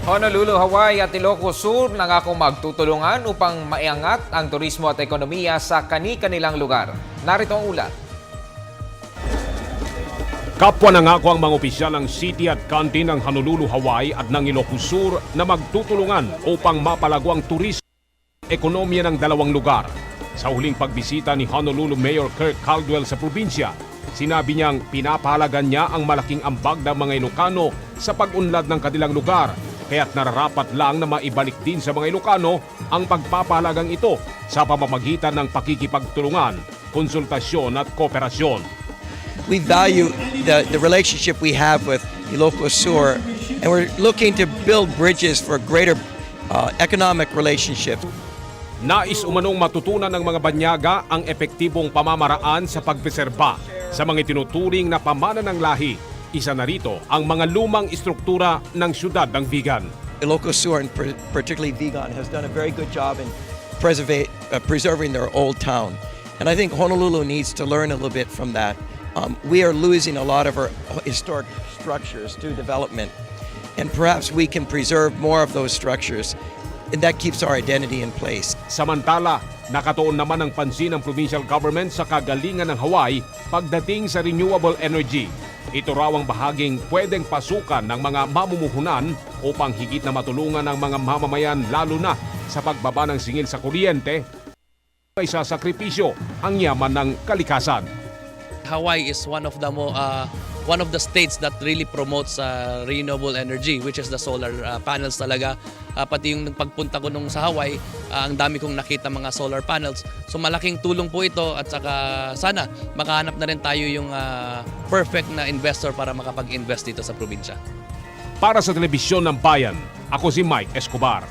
Honolulu, Hawaii at Ilocos Sur nangakong magtutulungan upang maiangat ang turismo at ekonomiya sa kani-kanilang lugar. Narito ang ulat. Kapwa nangako ang mga opisyal ng City at County ng Honolulu, Hawaii at ng Ilocos Sur na magtutulungan upang mapalago ang turismo at ekonomiya ng dalawang lugar. Sa huling pagbisita ni Honolulu Mayor Kirk Caldwell sa probinsya, sinabi niyang pinapahalagan niya ang malaking ambag ng mga Ilocano sa pag-unlad ng kanilang lugar, kaya't nararapat lang na maibalik din sa mga Ilocano ang pagpapahalagang ito sa pamamagitan ng pakikipagtulungan, konsultasyon at kooperasyon. We value the relationship we have with Ilocos Sur, and we're looking to build bridges for greater economic relationships. Nais umanong matutunan ng mga banyaga ang epektibong pamamaraan sa pagpreserba sa mga tinuturing na pamana ng lahi. Isa na rito ang mga lumang istruktura ng syudad ng Vigan. Ilocos Sur, and particularly Vigan, has done a very good job in preserving their old town. And I think Honolulu needs to learn a little bit from that. We are losing a lot of our historic structures to development, and perhaps we can preserve more of those structures, and that keeps our identity in place. Samantala, nakatuon naman ang pansin ng provincial government sa kagalingan ng Hawaii pagdating sa renewable energy. Ito raw ang bahaging pwedeng pasukan ng mga mamumuhunan upang higit na matulungan ang mga mamamayan lalo na sa pagbaba ng singil sa kuryente ay sa sakripisyo ang yaman ng kalikasan. Hawaii is one of the states that really promotes renewable energy, which is the solar panels talaga. Pati yung pagpunta ko nung sa Hawaii, ang dami kong nakita mga solar panels. So malaking tulong po ito, at saka sana makahanap na rin tayo yung perfect na investor para makapag-invest dito sa probinsya. Para sa Telebisyon ng Bayan, ako si Mike Escobar.